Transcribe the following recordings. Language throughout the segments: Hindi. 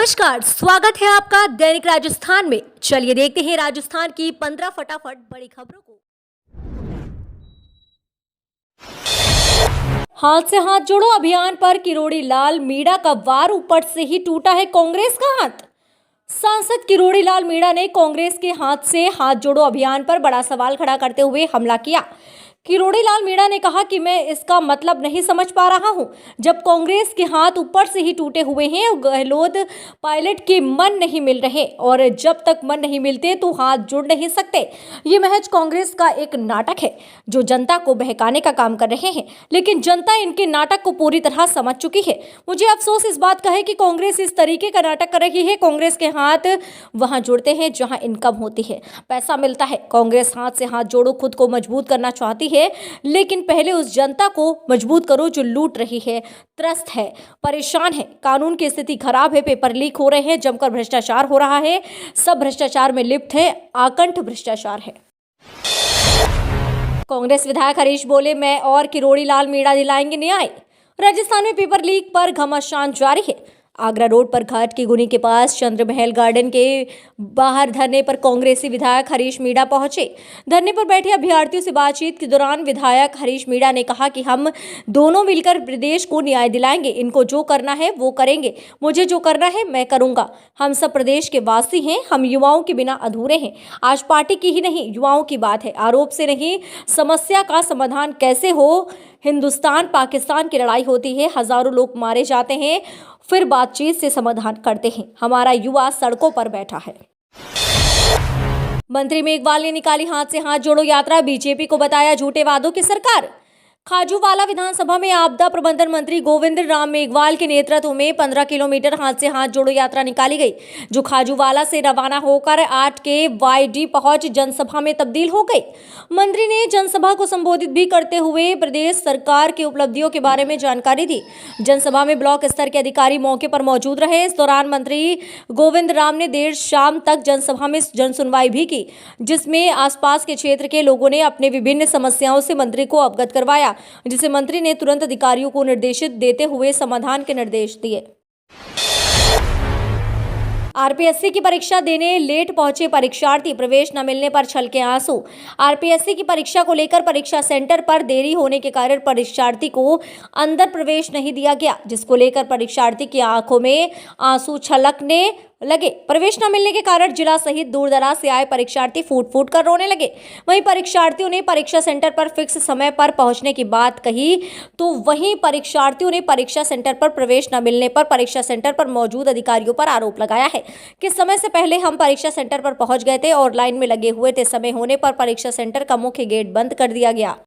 नमस्कार, स्वागत है आपका दैनिक राजस्थान में। चलिए देखते हैं राजस्थान की 15 फटाफट बड़ी खबरों को। हाथ से हाथ जोड़ो अभियान पर किरोड़ी लाल मीणा का वार, ऊपर से ही टूटा है कांग्रेस का हाथ। सांसद किरोड़ी लाल मीणा ने कांग्रेस के हाथ से हाथ जोड़ो अभियान पर बड़ा सवाल खड़ा करते हुए हमला किया। किरोड़ी लाल मीणा ने कहा कि मैं इसका मतलब नहीं समझ पा रहा हूं। जब कांग्रेस के हाथ ऊपर से ही टूटे हुए हैं, गहलोत पायलट के मन नहीं मिल रहे और जब तक मन नहीं मिलते तो हाथ जुड़ नहीं सकते। ये महज कांग्रेस का एक नाटक है जो जनता को बहकाने का काम कर रहे हैं, लेकिन जनता इनके नाटक को पूरी तरह समझ चुकी है। मुझे अफसोस इस बात का है कि कांग्रेस इस तरीके का नाटक कर रही है। कांग्रेस के हाथ वहां जुड़ते हैं जहां इनकम होती है, पैसा मिलता है। कांग्रेस हाथ से हाथ जोड़ो खुद को मजबूत करना चाहती है, लेकिन पहले उस जनता को मजबूत करो जो लूट रही है, त्रस्त है, परेशान है, कानून की स्थिति खराब है, पेपर लीक हो रहे हैं, जमकर भ्रष्टाचार हो रहा है, सब भ्रष्टाचार में लिप्त है, आकंठ भ्रष्टाचार है। कांग्रेस विधायक हरीश बोले, मैं और किरोड़ी लाल मीणा दिलाएंगे न्याय। राजस्थान में पेपर लीक पर घमासान जारी है। आगरा रोड पर घाट की गुनी के पास चंद्रमहल गार्डन के बाहर धरने पर कांग्रेसी विधायक हरीश मीणा पहुंचे। धरने पर बैठे अभ्यर्थियों से बातचीत के दौरान विधायक हरीश मीणा ने कहा कि हम दोनों मिलकर प्रदेश को न्याय दिलाएंगे। इनको जो करना है वो करेंगे, मुझे जो करना है मैं करूंगा। हम सब प्रदेश के वासी हैं, हम युवाओं के बिना अधूरे हैं। आज पार्टी की ही नहीं, युवाओं की बात है। आरोप से नहीं, समस्या का समाधान कैसे हो। हिंदुस्तान पाकिस्तान की लड़ाई होती है, हजारों लोग मारे जाते हैं, फिर बातचीत से समाधान करते हैं। हमारा युवा सड़कों पर बैठा है। मंत्री मेघवाल ने निकाली हाथ से हाथ जोड़ो यात्रा, बीजेपी को बताया झूठे वादों की सरकार। खाजूवाला विधानसभा में आपदा प्रबंधन मंत्री गोविंद राम मेघवाल के नेतृत्व में 15 किलोमीटर हाथ से हाथ जोड़ो यात्रा निकाली गई, जो खाजूवाला से रवाना होकर 8 के वाईडी पहुंच जनसभा में तब्दील हो गई। मंत्री ने जनसभा को संबोधित भी करते हुए प्रदेश सरकार की उपलब्धियों के बारे में जानकारी दी। जनसभा में ब्लॉक स्तर के अधिकारी मौके पर मौजूद रहे। इस दौरान मंत्री गोविंद राम ने देर शाम तक जनसभा में जनसुनवाई भी की, जिसमें आसपास के क्षेत्र के लोगों ने अपने विभिन्न समस्याओं से मंत्री को अवगत करवाया, जिसे मंत्री ने तुरंत अधिकारियों को निर्देशित देते हुए समाधान के निर्देश दिए। आरपीएससी की परीक्षा देने लेट पहुंचे परीक्षार्थी, प्रवेश न मिलने पर छलके आंसू। आरपीएससी की परीक्षा को लेकर परीक्षा सेंटर पर देरी होने के कारण परीक्षार्थी को अंदर प्रवेश नहीं दिया गया, जिसको लेकर परीक्षार्थी की आंखों में आंसू छलकने लगे। प्रवेश न मिलने के कारण जिला सहित दूर दराज से आए परीक्षार्थी फूट फूट कर रोने लगे। वहीं परीक्षार्थियों ने परीक्षा सेंटर पर फिक्स समय पर पहुंचने की बात कही, तो वहीं परीक्षार्थियों ने परीक्षा सेंटर पर प्रवेश न मिलने पर परीक्षा सेंटर पर मौजूद अधिकारियों पर आरोप लगाया है कि समय से पहले हम परीक्षा सेंटर पर पहुंच गए थे और लाइन में लगे हुए थे। समय होने पर परीक्षा सेंटर का मुख्य गेट बंद कर दिया गया।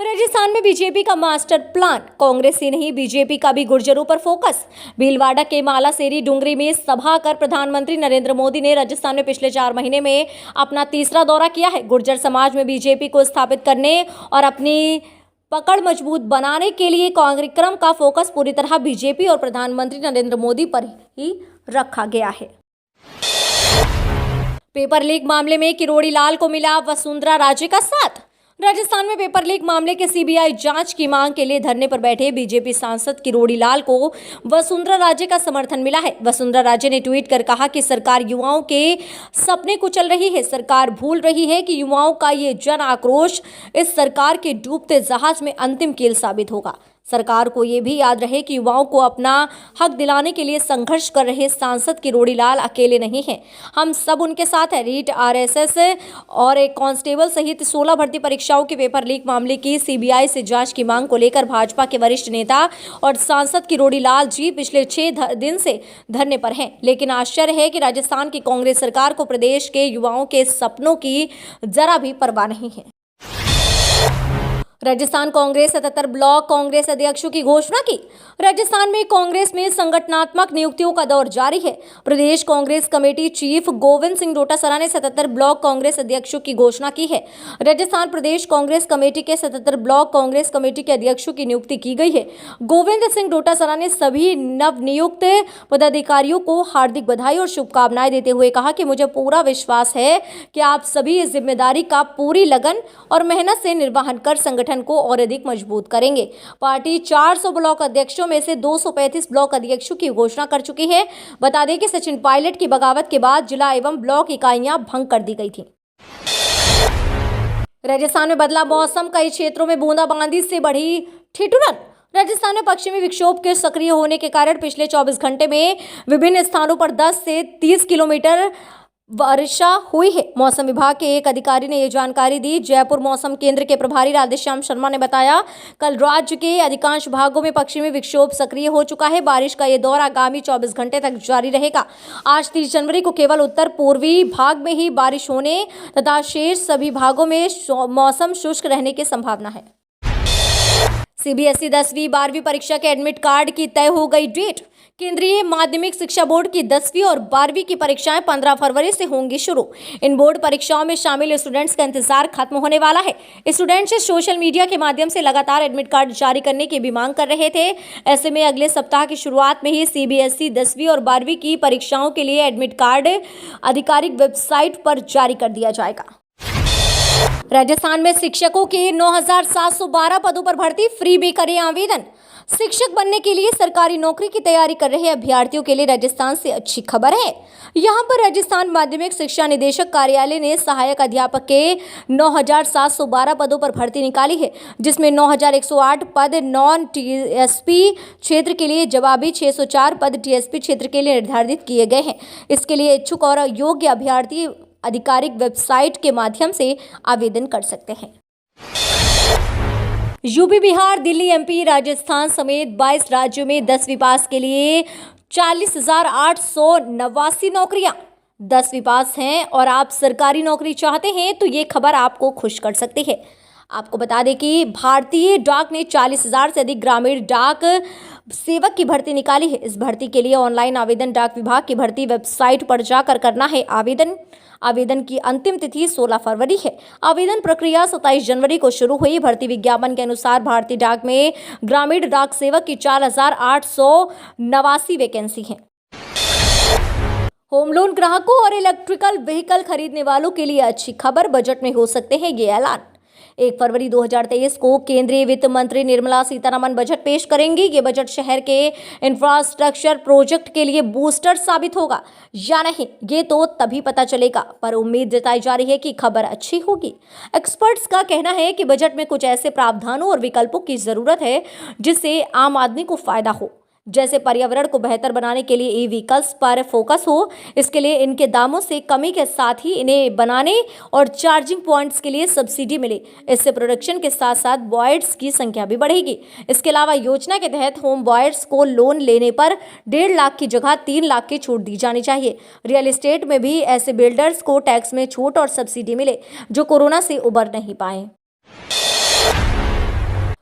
राजस्थान में बीजेपी का मास्टर प्लान, कांग्रेस ही नहीं बीजेपी का भी गुर्जरों पर फोकस। भीलवाड़ा के मालासेरी डुंगरी में सभा कर प्रधानमंत्री नरेंद्र मोदी ने राजस्थान में पिछले 4 महीने में अपना तीसरा दौरा किया है। गुर्जर समाज में बीजेपी को स्थापित करने और अपनी पकड़ मजबूत बनाने के लिए कार्यक्रम का फोकस पूरी तरह बीजेपी और प्रधानमंत्री नरेंद्र मोदी पर ही रखा गया है। पेपर लीक मामले में किरोड़ी लाल को मिला वसुंधरा राजे का साथ। राजस्थान में पेपर लीक मामले के सीबीआई जांच की मांग के लिए धरने पर बैठे बीजेपी सांसद किरोड़ी लाल को वसुंधरा राजे का समर्थन मिला है। वसुंधरा राजे ने ट्वीट कर कहा कि सरकार युवाओं के सपने कुचल रही है। सरकार भूल रही है कि युवाओं का ये जन आक्रोश इस सरकार के डूबते जहाज में अंतिम कील साबित होगा। सरकार को ये भी याद रहे कि युवाओं को अपना हक दिलाने के लिए संघर्ष कर रहे सांसद किरोड़ी लाल अकेले नहीं हैं। हम सब उनके साथ हैं। रीट, आरएसएस और एक कांस्टेबल सहित 16 भर्ती परीक्षाओं के पेपर लीक मामले की सीबीआई से जांच की मांग को लेकर भाजपा के वरिष्ठ नेता और सांसद किरोड़ी लाल जी पिछले 6 दिन से धरने पर हैं। लेकिन आश्चर्य है कि राजस्थान की कांग्रेस सरकार को प्रदेश के युवाओं के सपनों की जरा भी परवाह नहीं है। राजस्थान कांग्रेस 77 ब्लॉक कांग्रेस अध्यक्षों की घोषणा की। राजस्थान में कांग्रेस में संगठनात्मक नियुक्तियों का दौर जारी है। प्रदेश कांग्रेस कमेटी चीफ गोविंद सिंह डोटासरा ने 77 ब्लॉक कांग्रेस अध्यक्षों की घोषणा की है। राजस्थान प्रदेश कांग्रेस कमेटी के 77 ब्लॉक कांग्रेस कमेटी के अध्यक्षों की नियुक्ति की गई है। गोविंद सिंह डोटासरा ने सभी नवनियुक्त पदाधिकारियों को हार्दिक बधाई और शुभकामनाएं देते हुए कहा कि मुझे पूरा विश्वास है कि आप सभी इस जिम्मेदारी का पूरी लगन और मेहनत से निर्वहन कर संगठन संगठन को और अधिक मजबूत करेंगे। पार्टी 400 ब्लॉक अध्यक्षों में से 235 ब्लॉक अध्यक्षों की घोषणा कर चुकी है। बता दें कि सचिन पायलट की बगावत के बाद जिला एवं ब्लॉक इकाइयां भंग कर दी गई थी। राजस्थान में बदला मौसम, कई क्षेत्रों में बूंदाबांदी से बढ़ी ठिठुरन। राजस्थान में पश्चिमी विक्षोभ के सक्रिय होने के कारण पिछले 24 घंटे में विभिन्न स्थानों पर 10 से 30 किलोमीटर वर्षा हुई है। मौसम विभाग के एक अधिकारी ने यह जानकारी दी। जयपुर मौसम केंद्र के प्रभारी राधेश्याम शर्मा ने बताया, कल राज्य के अधिकांश भागों में पश्चिमी विक्षोभ सक्रिय हो चुका है। बारिश का यह दौर आगामी 24 घंटे तक जारी रहेगा। आज 30 जनवरी को केवल उत्तर पूर्वी भाग में ही बारिश होने तथा शेष सभी भागों में मौसम शुष्क रहने की संभावना है। सीबीएसई 10वीं 12वीं परीक्षा के एडमिट कार्ड की तय हो गई डेट। केंद्रीय माध्यमिक शिक्षा बोर्ड की 10वीं और 12वीं की परीक्षाएं 15 फरवरी से होंगी शुरू। इन बोर्ड परीक्षाओं में शामिल स्टूडेंट्स का इंतजार खत्म होने वाला है। स्टूडेंट्स सोशल मीडिया के माध्यम से लगातार एडमिट कार्ड जारी करने की भी मांग कर रहे थे। ऐसे में अगले सप्ताह की शुरुआत में ही सीबीएसई 10वीं और 12वीं की परीक्षाओं के लिए एडमिट कार्ड आधिकारिक वेबसाइट पर जारी कर दिया जाएगा। राजस्थान में शिक्षकों के 9,712 पदों पर भर्ती, फ्री भी करें आवेदन। शिक्षक बनने के लिए सरकारी नौकरी की तैयारी कर रहे अभ्यर्थियों के लिए राजस्थान से अच्छी खबर है। यहां पर राजस्थान माध्यमिक शिक्षा निदेशक कार्यालय ने सहायक अध्यापक के 9,712 पदों पर भर्ती निकाली है, जिसमें 9,108 पद नॉन टीएसपी क्षेत्र के लिए जवाबी 604 पद टीएसपी क्षेत्र के लिए निर्धारित किए गए हैं। इसके लिए इच्छुक और योग्य अभ्यर्थी आधिकारिक वेबसाइट के माध्यम से आवेदन कर सकते हैं। यूपी, बिहार, दिल्ली, एमपी, राजस्थान समेत 22 राज्यों में 10वीं पास के लिए 40,889 नौकरियां। 10वीं पास हैं और आप सरकारी नौकरी चाहते हैं तो ये खबर आपको खुश कर सकती है। आपको बता दें कि भारतीय डाक ने 40,000 से अधिक ग्रामीण डाक सेवक की भर्ती निकाली है। इस भर्ती के लिए ऑनलाइन आवेदन डाक विभाग की भर्ती वेबसाइट पर जाकर करना है। आवेदन की अंतिम तिथि 16 फरवरी है। आवेदन प्रक्रिया 27 जनवरी को शुरू हुई। भर्ती विज्ञापन के अनुसार भारतीय डाक में ग्रामीण डाक सेवक की 4,889 वैकेंसी है। होम लोन ग्राहकों और इलेक्ट्रिकल व्हीकल खरीदने वालों के लिए अच्छी खबर, बजट में हो सकते हैं ये ऐलान। 1 फरवरी 2023 को केंद्रीय वित्त मंत्री निर्मला सीतारमण बजट पेश करेंगी। ये बजट शहर के इंफ्रास्ट्रक्चर प्रोजेक्ट के लिए बूस्टर साबित होगा या नहीं, ये तो तभी पता चलेगा, पर उम्मीद जताई जा रही है कि खबर अच्छी होगी। एक्सपर्ट्स का कहना है कि बजट में कुछ ऐसे प्रावधानों और विकल्पों की जरूरत है जिससे आम आदमी को फायदा हो, जैसे पर्यावरण को बेहतर बनाने के लिए ई-व्हीकल्स पर फोकस हो। इसके लिए इनके दामों से कमी के साथ ही इन्हें बनाने और चार्जिंग पॉइंट्स के लिए सब्सिडी मिले। इससे प्रोडक्शन के साथ साथ बॉयर्स की संख्या भी बढ़ेगी। इसके अलावा योजना के तहत होम बॉयर्स को लोन लेने पर 1.5 लाख की जगह 3 लाख की छूट दी जानी चाहिए। रियल एस्टेट में भी ऐसे बिल्डर्स को टैक्स में छूट और सब्सिडी मिले जो कोरोना से उबर नहीं पाए।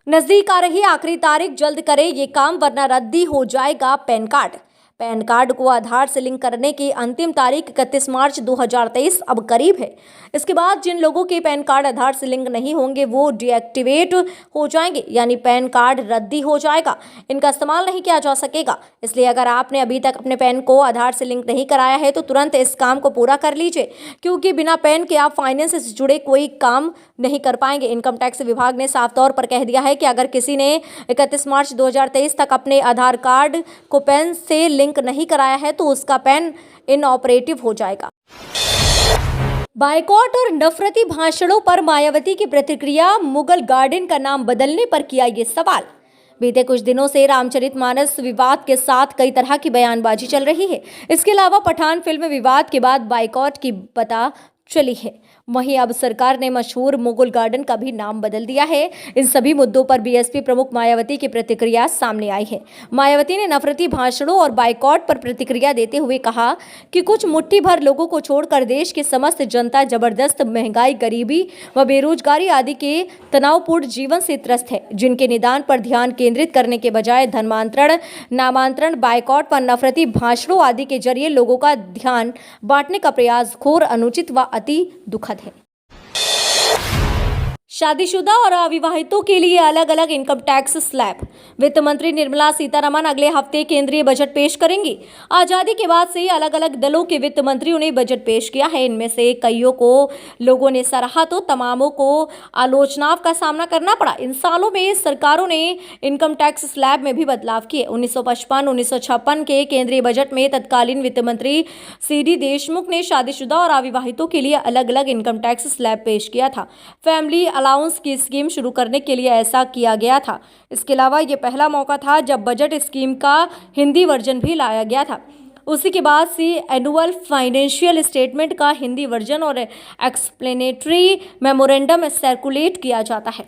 नजदीक आ रही आखिरी तारीख, जल्द करें ये काम वरना रद्दी हो जाएगा पैन कार्ड। पैन कार्ड को आधार से लिंक करने की अंतिम तारीख 31 मार्च 2023 अब करीब है। इसके बाद जिन लोगों के पैन कार्ड आधार से लिंक नहीं होंगे वो डीएक्टिवेट हो जाएंगे, यानी पैन कार्ड रद्दी हो जाएगा, इनका इस्तेमाल नहीं किया जा सकेगा। इसलिए अगर आपने अभी तक अपने पैन को आधार से लिंक नहीं कराया है तो तुरंत इस काम को पूरा कर लीजिए, क्योंकि बिना पैन के आप फाइनेंस से जुड़े कोई काम नहीं कर पाएंगे। इनकम टैक्स विभाग ने साफ तौर पर कह दिया है कि अगर किसी ने 31 मार्च 2023 तक अपने आधार कार्ड को पैन से लिंक नहीं कराया है तो उसका पैन इनऑपरेटिव हो जाएगा। बाइकॉट और नफरती भाषणों पर मायावती की प्रतिक्रिया, मुगल गार्डन का नाम बदलने पर किया ये सवाल। बीते कुछ दिनों से रामचरितमानस विवाद के साथ कई तरह की बयानबाजी चल रही है। इसके अलावा पठान फिल्म विवाद के बाद बाइकॉट की पता चली है। वहीं अब सरकार ने मशहूर मुगल गार्डन का भी नाम बदल दिया है। इन सभी मुद्दों पर बीएसपी प्रमुख मायावती की प्रतिक्रिया सामने आई है। मायावती ने नफरती भाषणों और बाइकॉट पर प्रतिक्रिया देते हुए कहा कि कुछ मुट्ठी भर लोगों को छोड़कर देश की समस्त जनता जबरदस्त महंगाई, गरीबी व बेरोजगारी आदि के तनावपूर्ण जीवन से त्रस्त है, जिनके निदान पर ध्यान केंद्रित करने के बजाय धर्मांतरण, नामांतरण, बाइकॉट व नफरती भाषणों आदि के जरिए लोगों का ध्यान बांटने का प्रयास घोर, अनुचित व अति दुखद है। शादीशुदा और अविवाहितों के लिए अलग अलग इनकम टैक्स स्लैब। वित्त मंत्री निर्मला सीतारमण अगले हफ्ते केंद्रीय बजट पेश करेंगी। आजादी के बाद से अलग अलग दलों के वित्त मंत्रियों ने बजट पेश किया है। इनमें से कईयों को लोगों ने सराहा तो तमामों को आलोचनाओं का सामना करना पड़ा। इन सालों में सरकारों ने इनकम टैक्स स्लैब में भी बदलाव किए। 1955-1956 के केंद्रीय बजट में तत्कालीन वित्त मंत्री सीडी देशमुख ने शादीशुदा और अविवाहितों के लिए अलग अलग इनकम टैक्स स्लैब पेश किया था। फैमिली अलाउंस की स्कीम शुरू करने के लिए ऐसा किया गया था। इसके अलावा ये पहला मौका था जब बजट स्कीम का हिंदी वर्जन भी लाया गया था। उसी के बाद से एनुअल फाइनेंशियल स्टेटमेंट का हिंदी वर्जन और एक्सप्लेनेटरी मेमोरेंडम सर्कुलेट किया जाता है।